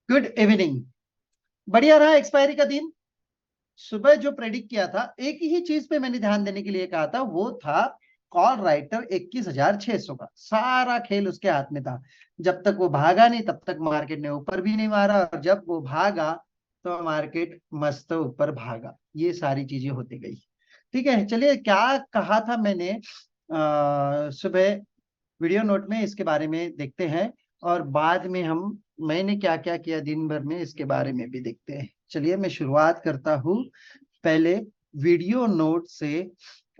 Good evening. बढ़िया रहा expiry का दिन। सुबह जो प्रेडिक्ट किया था, एक ही चीज पे मैंने ध्यान देने के लिए कहा था, वो था कॉल राइटर 21,600 का। सारा खेल उसके हाथ में था। जब तक वो भागा नहीं तब तक मार्केट ने ऊपर भी नहीं मारा, और जब वो भागा तो मार्केट मस्त ऊपर भागा। ये सारी चीजें होती गई। ठीक है, चलिए क्या कहा था मैंने सुबह वीडियो नोट में, इसके बारे में देखते हैं। और बाद में हम मैंने क्या क्या किया दिन भर में, इसके बारे में भी देखते हैं। चलिए मैं शुरुआत करता हूँ पहले वीडियो नोट से।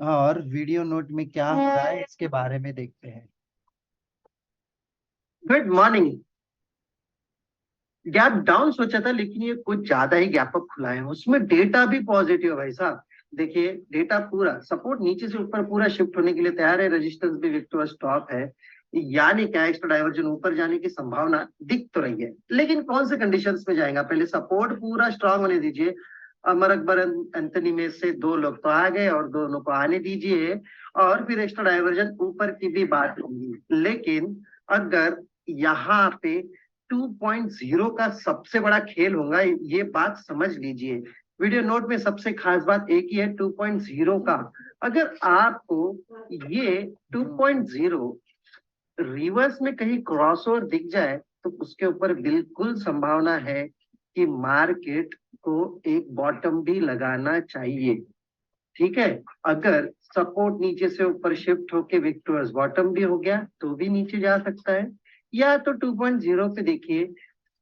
और वीडियो नोट में क्या हो रहा है इसके बारे में देखते हैं। Good morning. गैप डाउन सोचा था, लेकिन ये कुछ ज्यादा ही गैप अप खुला है। उसमें डेटा भी पॉजिटिव है भाई साहब। देखिए डेटा पूरा सपोर्ट नीचे से ऊपर पूरा शिफ्ट होने के लिए तैयार है। रेजिस्टेंस भी विक्टोरिया स्टॉप है। यानी क्या, एक्स्ट्रा डाइवर्जन ऊपर जाने की संभावना दिख तो रही है, लेकिन कौन से कंडीशंस में जाएगा? पहले सपोर्ट पूरा स्ट्रांग होने दीजिए। अमर अकबर एंथनी में से दो लोग तो आ गए, और दोनों को आने दीजिए। और फिर एक्स्ट्रा डाइवर्जन ऊपर की भी बात होगी, लेकिन अगर यहाँ पे 2.0 का सबसे बड़ा खेल होगा, ये बात समझ लीजिए। वीडियो नोट में सबसे खास बात एक ही है, 2.0 का। अगर आपको ये 2.0 रिवर्स में कहीं क्रॉसओवर दिख जाए, तो उसके ऊपर बिल्कुल संभावना है कि मार्केट को एक बॉटम भी लगाना चाहिए। ठीक है। अगर सपोर्ट नीचे से ऊपर शिफ्ट होके विक्टोरियस बॉटम भी हो गया तो भी नीचे जा सकता है। या तो 2.0 पे देखिए।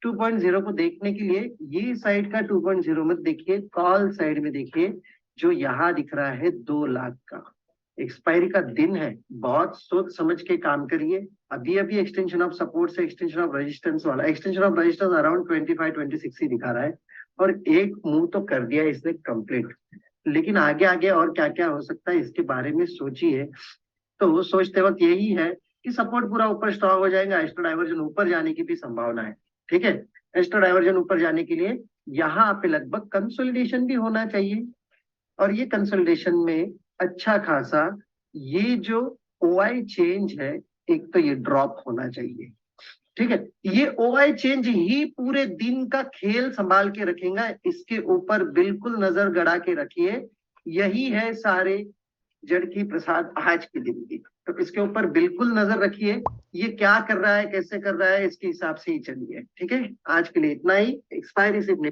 2.0 को देखने के लिए ये साइड का 2.0 मत देखिए, कॉल साइड में देखिए। जो यहाँ दिख रहा है 2 लाख का एक्सपायरी का दिन है। बहुत सोच समझ के काम करिए। अभी अभी एक्सटेंशन ऑफ सपोर्ट से एक्सटेंशन ऑफ रेजिस्टेंस वाला, एक्सटेंशन ऑफ रेजिस्टेंस अराउंड 25-26 ही दिखा रहा है। और एक मूव तो कर दिया इसने कंप्लीट। लेकिन आगे आगे और क्या क्या हो सकता है इसके बारे में सोचिए। तो सोचते वक्त यही है कि सपोर्ट पूरा ऊपर स्ट्रॉन्ग हो जाएगा, एक्स्ट्रा डाइवर्जन ऊपर जाने की भी संभावना है। ठीक है। एक्स्ट्रा डाइवर्जन ऊपर जाने के लिए यहाँ पे लगभग कंसोलिडेशन भी होना चाहिए। और ये कंसोलिडेशन में अच्छा खासा ये जो ओआई चेंज है, एक तो ये ड्रॉप होना चाहिए। ठीक है। ये ओआई चेंज ही पूरे दिन का खेल संभाल के रखेगा, इसके ऊपर बिल्कुल नजर गड़ा के रखिए। यही है सारे जड़ की प्रसाद आज के दिन की। तो इसके ऊपर बिल्कुल नजर रखिए। ये क्या कर रहा है, कैसे कर रहा है, इसके हिसाब से ही चलिए। ठीक है, आज के लिए इतना ही। एक्सपायरी से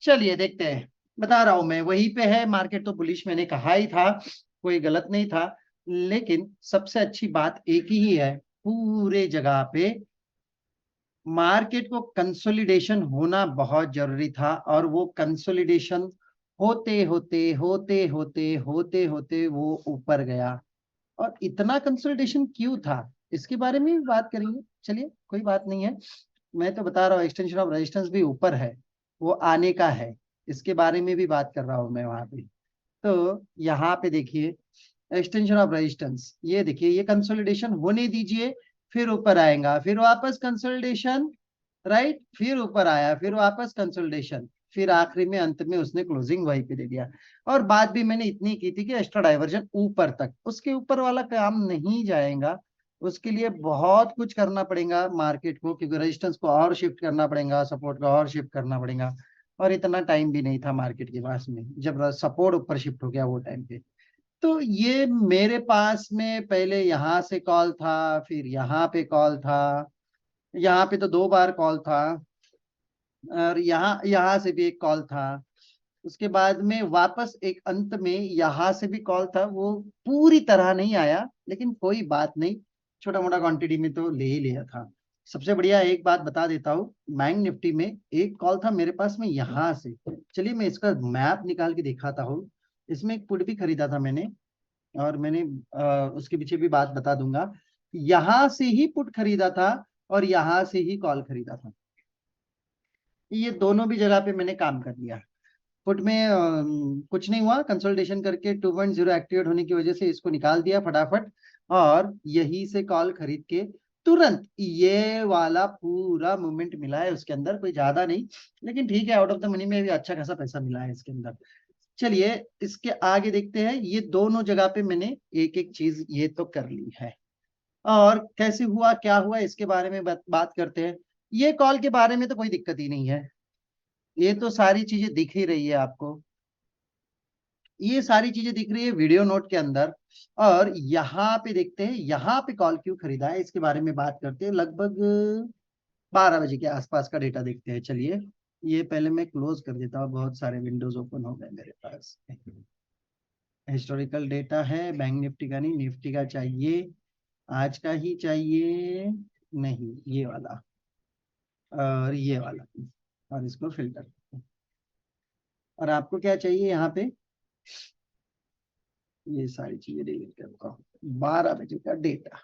चलिए देखते हैं। बता रहा हूं मैं, वहीं पे है मार्केट। तो बुलिश मैंने कहा ही था, कोई गलत नहीं था। लेकिन सबसे अच्छी बात एक ही है, पूरे जगह पे मार्केट को कंसोलिडेशन होना बहुत जरूरी था। और वो कंसोलिडेशन होते होते होते होते होते होते वो ऊपर गया। और इतना कंसोलिडेशन क्यों था, इसके बारे में भी बात करेंगे। चलिए कोई बात नहीं है। मैं तो बता रहा हूँ एक्सटेंशन ऑफ रेजिस्टेंस भी ऊपर है, वो आने का है। इसके बारे में भी बात कर रहा हूँ मैं वहां पे। तो यहाँ पे देखिए एक्सटेंशन ऑफ रेजिस्टेंस, ये देखिए ये कंसोलिडेशन होने दीजिए। फिर ऊपर आएगा, फिर वापस कंसोलिडेशन, राइट, फिर ऊपर आया, फिर वापस कंसोलिडेशन। फिर आखिरी में अंत में उसने क्लोजिंग वहीं पे दे दिया। और बात भी मैंने इतनी की थी कि एक्स्ट्रा डाइवर्जन ऊपर तक, उसके ऊपर वाला काम नहीं जाएगा। उसके लिए बहुत कुछ करना पड़ेगा मार्केट को, क्योंकि रेजिस्टेंस को और शिफ्ट करना पड़ेगा, सपोर्ट को और शिफ्ट करना पड़ेगा। और इतना टाइम भी नहीं था मार्केट के पास में जब सपोर्ट ऊपर शिफ्ट हो गया वो टाइम पे। तो ये मेरे पास में पहले यहाँ से कॉल था, फिर यहाँ पे कॉल था, यहाँ पे तो 2 बार कॉल था, और यहाँ यहाँ से भी एक कॉल था। उसके बाद में वापस एक अंत में यहाँ से भी कॉल था, वो पूरी तरह नहीं आया, लेकिन कोई बात नहीं। छोटा मोटा क्वांटिटी में तो ले ही लिया था। सबसे बढ़िया एक बात बता देता हूँ, बैंक निफ्टी में एक कॉल था मेरे पास में यहाँ से। चलिए मैं इसका मैप निकाल के दिखाता हूँ। इसमें एक पुट भी खरीदा था मैंने, और मैंने उसके पीछे भी बात बता दूंगा। यहाँ से ही पुट खरीदा था, और यहाँ से ही कॉल खरीदा था। ये दोनों भी जगह पे मैंने काम कर लिया। पुट में कुछ नहीं हुआ, कंसोलिडेशन करके 2.0 एक्टिवेट होने की वजह से इसको निकाल दिया फटाफट। और यही से कॉल खरीद के तुरंत ये वाला पूरा मूवमेंट मिला है उसके अंदर, कोई ज्यादा नहीं। लेकिन ठीक है, आउट ऑफ द मनी में भी अच्छा खासा पैसा मिला है इसके अंदर। चलिए इसके आगे देखते हैं। ये दोनों जगह पे मैंने एक एक चीज ये तो कर ली है। और कैसे हुआ क्या हुआ इसके बारे में बात करते हैं। ये कॉल के बारे में तो कोई दिक्कत ही नहीं है, ये तो सारी चीजें दिख ही रही है आपको, ये सारी चीजें दिख रही है वीडियो नोट के अंदर। और यहाँ पे देखते हैं यहाँ पे कॉल क्यों खरीदा है, इसके बारे में बात करते हैं। लगभग 12 बजे के आसपास का डेटा देखते हैं। चलिए ये पहले मैं क्लोज कर देता हूँ, बहुत सारे विंडोज ओपन हो गए मेरे पास। हिस्टोरिकल डेटा है, बैंक निफ्टी का नहीं, निफ्टी का चाहिए, आज का ही चाहिए, नहीं ये वाला और ये वाला, और इसको फिल्टर। और आपको क्या चाहिए यहाँ पे, ये सारी चीजें डिलीट करता हूँ। 12 बजे का डेटा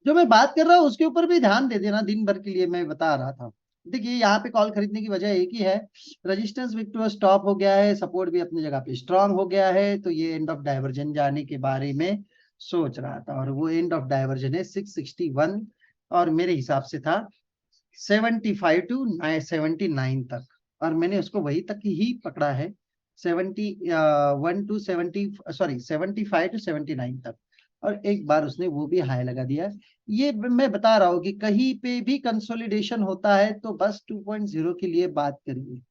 जो मैं बात कर रहा हूँ उसके ऊपर भी ध्यान दे देना, दिन भर के लिए मैं बता रहा था। देखिए यहाँ पे कॉल खरीदने की वजह एक ही है, रेजिस्टेंस विक्टोरिया स्टॉप हो गया है, सपोर्ट भी अपनी जगह पे स्ट्रांग हो गया है, तो ये एंड ऑफ डाइवर्जन जाने के बारे में सोच रहा था, और वो एंड ऑफ डाइवर्जन है 661, और मेरे हिसाब से था 75 टू 79 तक, और मैंने उसको वही तक ही पकड़ा है, 71 टू 70, सॉरी 75 टू 79 तक, और एक बार उसने वो भी हाई लगा दिया। ये मैं बता रहा हूँ कि कहीं पे भी कंसोलिडेशन होता है तो बस 2.0 के लिए बात करिए।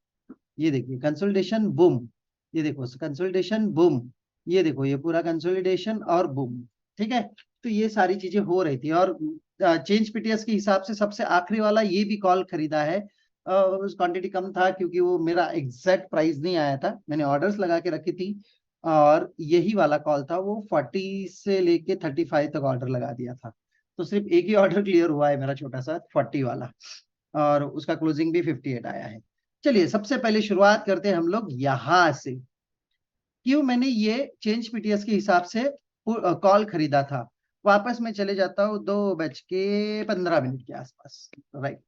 ये देखिए कंसोलिडेशन बूम, ये देखो कंसोलिडेशन बूम, ये देखो ये पूरा कंसोलिडेशन और बूम, ठीक है। तो ये सारी चीजें हो रही थी, और चेंज पीटीएस के हिसाब से सबसे आखिरी वाला ये भी कॉल खरीदा है। उस क्वांटिटी कम था क्योंकि वो मेरा एग्जैक्ट प्राइस नहीं आया था, मैंने ऑर्डर्स लगा के रखी थी, और यही वाला कॉल था, वो 40 से लेके 35 तक ऑर्डर लगा दिया था, तो सिर्फ एक ही ऑर्डर क्लियर हुआ है मेरा छोटा सा 40 वाला, और उसका क्लोजिंग भी 58 आया है। चलिए सबसे पहले शुरुआत करते हैं हम लोग यहां से, क्यों मैंने ये चेंज पीटीएस के हिसाब से कॉल खरीदा था। वापस मैं चले जाता हूँ 2:15 के आसपास, राइट,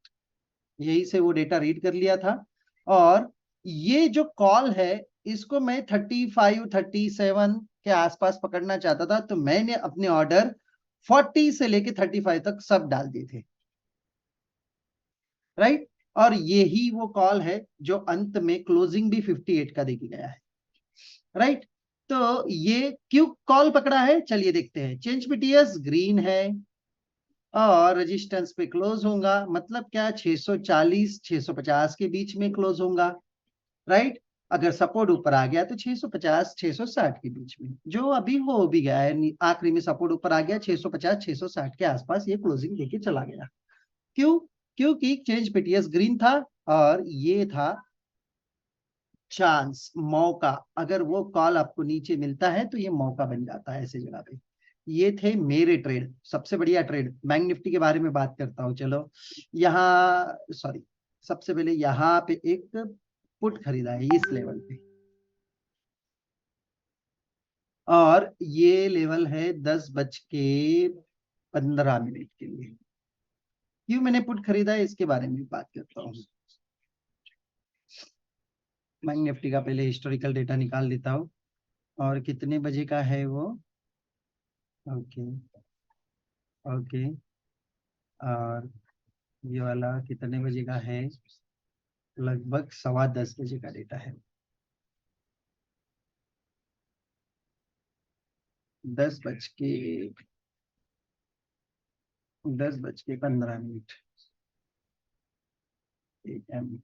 यही से वो डेटा रीड कर लिया था, और ये जो कॉल है इसको मैं 35 37 के आसपास पकड़ना चाहता था, तो मैंने अपने ऑर्डर 40 से लेके 35 तक सब डाल दिए थे, राइट। और यही वो कॉल है जो अंत में क्लोजिंग भी 58 का देखी गया है, राइट। तो ये क्यों कॉल पकड़ा है, चलिए देखते हैं। चेंज पीटीएस ग्रीन है और रेजिस्टेंस पे क्लोज होगा, मतलब क्या 640 650 के बीच में क्लोज होगा, राइट। अगर सपोर्ट ऊपर आ गया तो 650 660 के बीच में, जो अभी हो भी गया है, आखिरी में सपोर्ट ऊपर आ गया 650 660 के आसपास, ये क्लोजिंग देके चला गया। क्यों, क्योंकि चेंज पीटीएस ग्रीन था, और ये था चांस, मौका, अगर वो कॉल आपको नीचे मिलता है तो ये मौका बन जाता है ऐसी जगह पे। ये थे मेरे ट्रेड, सबसे बढ़िया ट्रेड। बैंक निफ्टी के बारे में बात करता हूँ, चलो यहाँ, सॉरी, सबसे पहले यहाँ पे एक पुट खरीदा है इस लेवल पे, और ये लेवल है 10:15 के लिए। क्यों मैंने पुट खरीदा है इसके बारे में बात करता हूँ। बैंक निफ्टी का पहले हिस्टोरिकल डेटा निकाल लेता हूँ, और कितने बजे का है वो, ओके ओके, और ये वाला कितने बजे का है, लगभग 10:15 का डेटा है, 10:15 AM।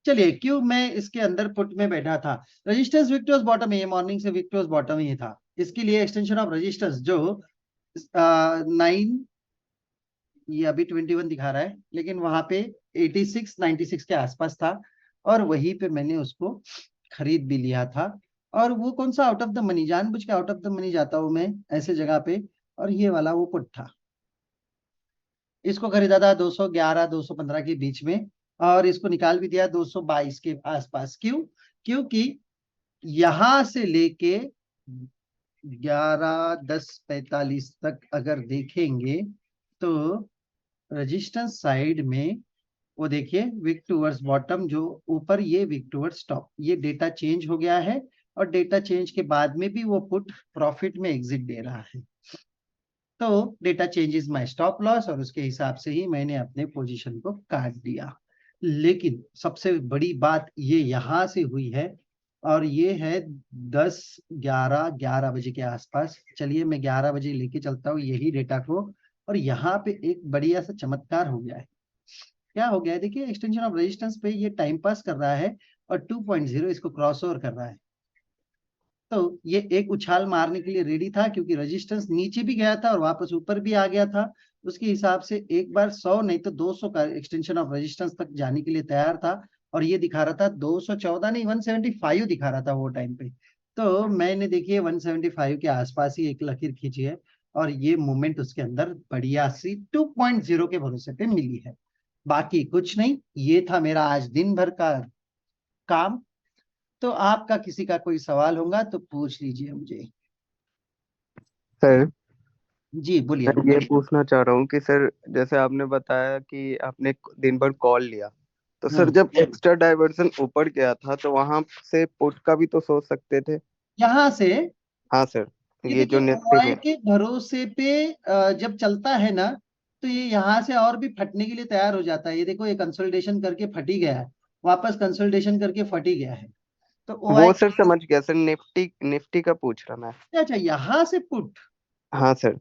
चलिए क्यों मैं इसके अंदर पुट में बैठा था, रजिस्टर्स विक्टोर्स बॉटम, ये मॉर्निंग से विक्टोर्स बॉटम ही था, इसके लिए एक्सटेंशन ऑफ रजिस्टर्स जो 9, ये अभी 21 दिखा रहा है, लेकिन वहां पे 86 96 के आसपास था, और वहीं पे मैंने उसको खरीद भी लिया था। और वो कौन सा आउट ऑफ द मनी, जानबूझ के आउट ऑफ द मनी जाता हूं मैं ऐसे जगह पे, और ये वाला वो पुट था, इसको खरीदा था 211 215 के बीच में, और इसको निकाल भी दिया 222 के आसपास। क्यों, क्योंकि यहां से लेके 11:10:45 तक अगर देखेंगे तो रेजिस्टेंस साइड में वो देखिए विक टूवर्ड्स बॉटम, जो ऊपर ये विक टूवर्ड्स टॉप, ये डेटा चेंज हो गया है, और डेटा चेंज के बाद में भी वो पुट प्रॉफिट में एग्जिट दे रहा है, तो data changes my stop loss, और उसके हिसाब से ही मैंने अपने पोजीशन को काट दिया। लेकिन सबसे बड़ी बात ये यहां से हुई है, और ये है 10 11 11 बजे के आसपास। चलिए मैं 11 बजे लेके चलता हूँ यही डेटा को, और यहाँ पे एक बढ़िया सा चमत्कार हो गया है। क्या हो गया है, देखिए एक्सटेंशन ऑफ रेजिस्टेंस पे ये टाइम पास कर रहा है और 2.0 इसको क्रॉस ओवर कर रहा है। तो ये एक उछाल मारने के लिए रेडी था, क्योंकि रेजिस्टेंस नीचे भी गया था और वापस ऊपर भी आ गया था। उसके हिसाब से एक बार 100 नहीं तो 200 का एक्सटेंशन ऑफ रेजिस्टेंस तक जाने के लिए तैयार था। और ये दिखा रहा था 214 नहीं 175 दिखा रहा था वो टाइम पे। तो मैंने देखिए 175 के आसपास ही एक लकीर खींची है और ये मूवमेंट उसके अंदर बढ़िया सी 2.0 के भरोसे पे मिली है। बाकी कुछ नहीं, ये था मेरा आज दिन भर का काम। तो आपका किसी का कोई सवाल होगा तो पूछ लीजिए मुझे। सर जी बोलिए। मैं ये पूछना चाह रहा हूँ कि सर जैसे आपने बताया कि आपने दिन भर कॉल लिया, तो सर जब एक्स्ट्रा डाइवर्जन ऊपर गया था तो वहां से पुट का भी तो सोच सकते थे। यहाँ से हाँ सर, ये ये जो देखिए निफ्टी ओआई में। के भरोसे पे जब चलता है ना, तो ये यहाँ से और भी फटने के लिए तैयार हो जाता है। ये देखो ये कंसोलिडेशन करके फट ही गया है, वापस कंसोलिडेशन करके फट ही गया है। तो ओआई वो सर समझ गया सर, निफ्टी निफ्टी का पूछ रहा मैं। अच्छा यहाँ से पुट, हाँ सर।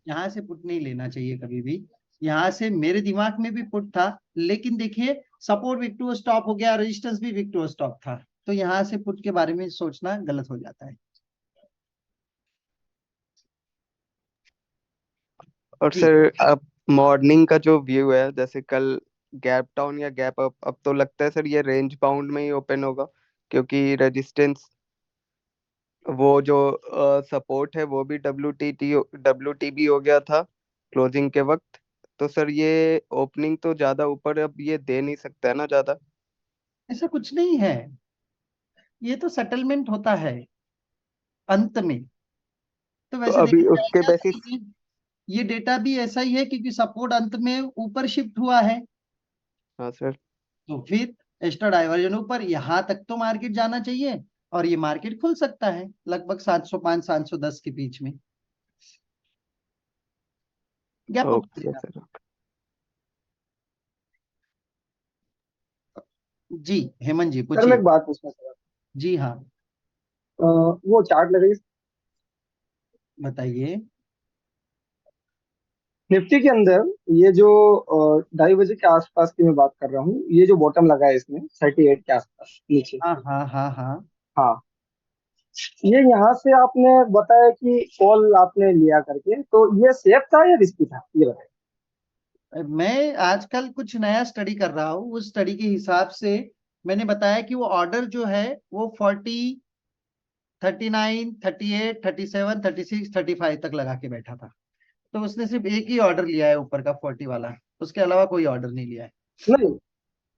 यहाँ से पुट नहीं लेना चाहिए कभी भी। यहाँ से मेरे दिमाग में भी पुट था, लेकिन देखिए सपोर्ट विक्टोरिया स्टॉप हो गया, रेजिस्टेंस भी विक्टोरिया स्टॉप था, तो यहाँ से पुट के बारे में सोचना गलत हो जाता है। और जी सर अब मॉर्निंग का जो व्यू है, जैसे कल गैप डाउन या गैप अप, अब तो लगता है सर ये रेंज बाउंड में ही ओपन होगा, क्योंकि रेजिस्टेंस वो जो सपोर्ट है वो भी डब्ल्यू टी बी हो गया था क्लोजिंग के वक्त। तो सर ये ओपनिंग तो ज्यादा ऊपर अब ये दे नहीं सकता है ना ज्यादा। ऐसा कुछ नहीं है, ये तो सेटलमेंट होता है अंत में। तो तो वैसे अभी देखा उसके जाएगा तो बेसिस। ये डेटा भी ऐसा ही है, क्योंकि सपोर्ट अंत में ऊपर शिफ्ट हुआ है। हाँ सर। तो फिर एक्स्ट्रा डाइवर्जन ऊपर, यहाँ तक तो मार्केट जाना चाहिए और ये मार्केट खुल सकता है लगभग 705 710 के बीच में, गैप अप ओके करेगा। सर। जी हेमंत जी सर मैं पूछिए। एक बात पूछना चाह जी हाँ रहा वो चार्ट लगाइए। बताइए। निफ्टी के अंदर ये जो 2:30 बजे के आसपास की मैं बात कर रहा हूँ, ये जो बॉटम लगा है इसमें 38 के आसपास नीचे। हाँ हाँ हाँ हाँ। हाँ, ये यहाँ से आपने बताया कि कॉल आपने लिया करके, तो ये सेफ था या रिस्की था, ये बताइए। मैं आजकल कुछ नया स्टडी कर रहा हूँ, उस स्टडी के हिसाब से मैंने बताया कि वो ऑर्डर जो है वो 39 38 37 36 35 तक लगा के बैठा था। तो उसने सिर्फ एक ही ऑर्डर लिया है ऊपर का 40 वाला, उसके अलावा कोई ऑर्डर नहीं लिया है। नहीं,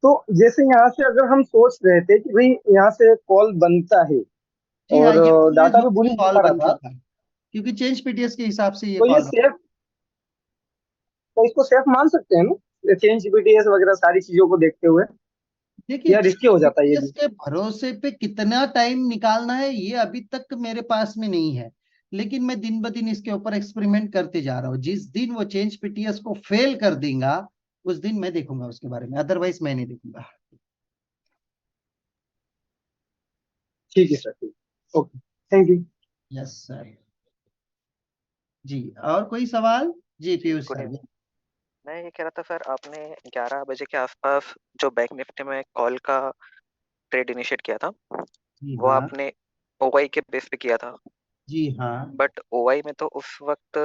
तो जैसे यहाँ से अगर हम सोच रहे थे कि भाई यहाँ से कॉल बनता है जी हाँ, और ये पूरे डाटा जोर भी से बुलिश कॉल दिखा रहा बनता था, था, क्योंकि चेंज पीटीएस के हिसाब से ये तो ये कॉल। सेफ, तो इसको सेफ मान सकते हैं ना, चेंज बीटीएस वगैरह सारी चीजों को देखते हुए, देखिए या रिस्की हो जाता है ये जीपीएस भी। के भरोसे पे कितना टाइम निकालना है ये अभी तक मेरे पास में नहीं है, लेकिन मैं दिन ब दिन इसके ऊपर एक्सपेरिमेंट करते जा रहा हूँ। जिस दिन वो चेंज पीटीएस को फेल कर देगा उस दिन मैं देखूंगा उसके बारे में, अदरवाइज मैं नहीं देखूंगा। ठीक है सर, ठीक, okay, thank you. Yes sir. जी और कोई सवाल? जी पीयूष गुड सर। इवनिंग। मैं ये कह रहा था सर, आपने 11 बजे के आसपास जो बैंक निफ्टी में कॉल का ट्रेड इनिशिएट किया था, जी वो हाँ। आपने ओवाई के बेस पे किया था। जी हाँ। बट ओवाई में तो उस वक्त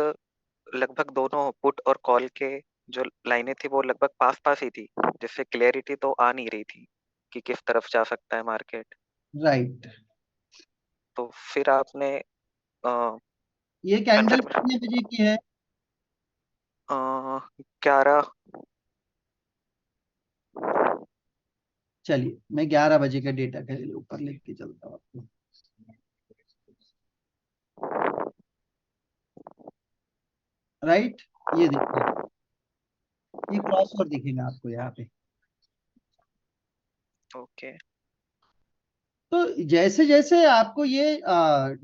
लगभग दोनों पुट और कॉल के जो लाइनें थी वो लगभग पास पास ही थी, जिससे क्लियरिटी तो आ नहीं रही थी कि किस तरफ जा सकता है मार्केट। राइट। तो फिर आपने ये कैंडल कंफर्मेशन कितने बजे की है? 11। चलिए मैं 11 बजे का डेटा के ऊपर लिख के चलता हूँ आपको। राइट, ये देखिए ये क्रॉस ओवर दिखेगा आपको यहाँ पे। ओके। तो जैसे जैसे आपको ये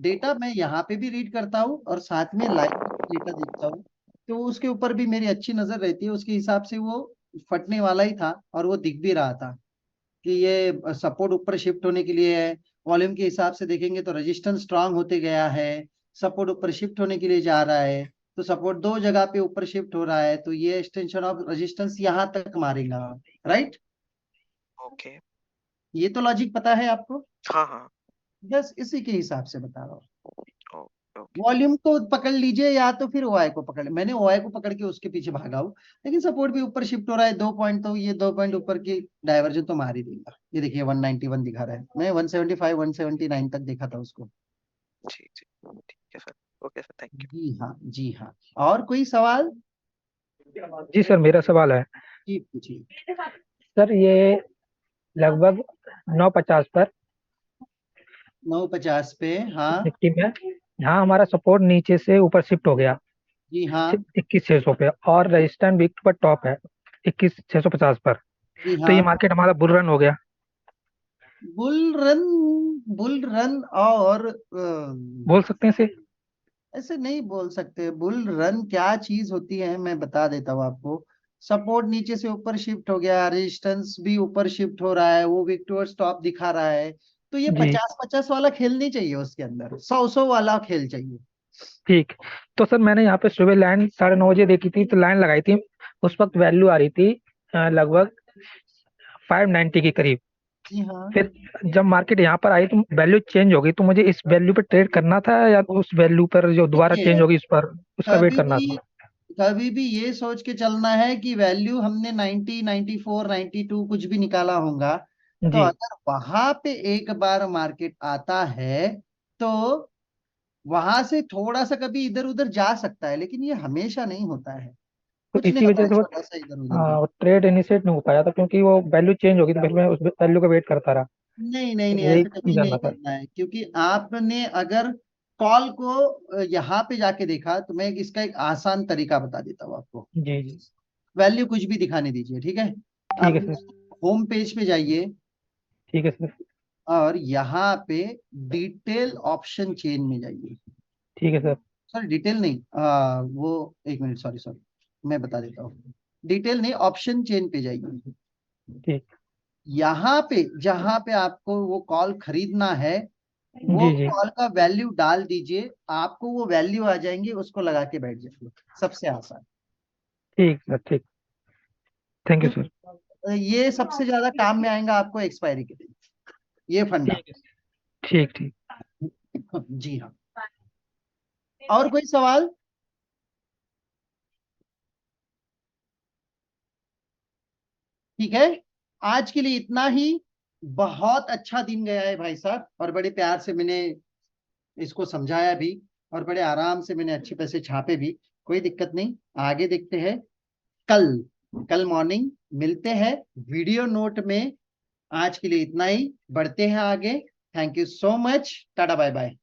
डेटा मैं यहाँ पे भी रीड करता हूँ और साथ में लाइव डेटा देखता हूँ, तो उसके ऊपर भी मेरी अच्छी नजर रहती है। उसके हिसाब से वो फटने वाला ही था और वो दिख भी रहा था कि ये सपोर्ट ऊपर शिफ्ट होने के लिए है। वॉल्यूम के हिसाब से देखेंगे तो रेजिस्टेंस स्ट्रांग होते गया है, सपोर्ट ऊपर शिफ्ट होने के लिए जा रहा है। तो सपोर्ट दो जगह पे ऊपर शिफ्ट हो रहा है, तो ये एक्सटेंशन ऑफ रेजिस्टेंस यहाँ तक मारेगा, राइट? ओके। ये तो लॉजिक पता है आपको? हाँ हाँ। बस इसी के हिसाब से बता रहा हूँ। ओके। वॉल्यूम को पकड़ लीजिए या तो फिर ओआई को पकड़, मैंने ओआई को पकड़ के उसके पीछे भागा हूं, लेकिन सपोर्ट भी ऊपर शिफ्ट हो रहा है 2 पॉइंट, तो ये 2 पॉइंट ऊपर की डाइवर्जन तो मार ही देगा। ये देखिए 191 दिखा रहा है, मैं 175 179 तक देखा था उसको। जी जी ठीक है sir. Okay sir, thank you. जी हाँ, जी हाँ। और कोई सवाल? जी सर, मेरा सवाल है जी पूछिए। सर, ये लगभग 9:50 पर 950 पे, हाँ। निफ्टी में, यहाँ हमारा सपोर्ट नीचे से ऊपर शिफ्ट हो गया जी हाँ। 21,600 पे, और रजिस्टेंस वीक पर टॉप है 21,650 पर। जी तो ये हाँ। मार्केट हमारा बुल रन हो गया। बुल रन, बुल रन और बोल सकते हैं इसे? ऐसे नहीं बोल सकते। बुल रन क्या चीज होती है मैं बता देता हूँ आपको। सपोर्ट नीचे से ऊपर शिफ्ट हो गया, रेजिस्टेंस भी ऊपर शिफ्ट हो रहा है, वो विक्टोर स्टॉप दिखा रहा है, तो ये जी 50-50 वाला खेल नहीं चाहिए, उसके अंदर 100-100 वाला खेल चाहिए। ठीक। तो सर, मैंने यहाँ पे सुबह लाइन 9:30 देखी थी, तो लाइन लगाई थी, उस वक्त वैल्यू आ रही थी लगभग 590 के करीब। जी हाँ। फिर जब मार्केट यहाँ पर आई तो वैल्यू चेंज हो गई, तो मुझे इस वैल्यू पे ट्रेड करना था या उस वैल्यू पर जो दोबारा चेंज देखिए, होगी इस पर, उसका वेट कभी करना भी था? कभी भी ये सोच के चलना है कि वैल्यू हमने 90 94 92 कुछ भी निकाला होगा, तो जी अगर वहां पे एक बार मार्केट आता है तो वहां से थोड़ा सा कभी इधर उधर जा सकता है, लेकिन ये हमेशा नहीं होता है। तो कुछ नहीं इसी होता वजह है से वो छोटा सा इधर उधर भी। ट्रेड इनिशिएट नहीं हो पाया था, क्योंकि वो वैल्यू चेंज होगी, तो फिर मैं उस वैल्यू का वेट करता रहा। नहीं नहीं नहीं, यही ऐसा कभी चीज नहीं जानना था। करना है, क्योंकि आपने अगर कॉल को यहाँ पे जाके देखा, तो मैं इसका एक आसान तरीका बता देता हूँ आपको। जी जी। वैल्यू कुछ भी दिखाने दीजिए, ठीक है? ठीक आप है सर। होम पेज पे जाइए ठीक है सर। और यहाँ पे डिटेल ऑप्शन चेन में जाइए। ठीक है सर। सॉरी डिटेल नहीं, वो एक मिनट, सॉरी सॉरी, मैं बता देता हूँ। डिटेल नहीं, ऑप्शन चेन पे जाइए। ठीक। यहाँ पे जहां पे आपको वो कॉल खरीदना है, वो जी जी। कॉल का वैल्यू डाल दीजिए, आपको वो वैल्यू आ जाएंगे, उसको लगा के बैठ जाइए। सबसे आसान। ठीक सर, ठीक। Thank you sir. ये सबसे ज्यादा काम में आएगा आपको एक्सपायरी के दिन, ये फंडा। ठीक है। ठीक ठीक। जी हाँ। और कोई सवाल? ठीक है, आज के लिए इतना ही। बहुत अच्छा दिन गया है भाई साहब, और बड़े प्यार से मैंने इसको समझाया भी, और बड़े आराम से मैंने अच्छे पैसे छापे भी। कोई दिक्कत नहीं, आगे देखते हैं। कल कल मॉर्निंग मिलते हैं वीडियो नोट में। आज के लिए इतना ही, बढ़ते हैं आगे। Thank you so much, tata bye bye.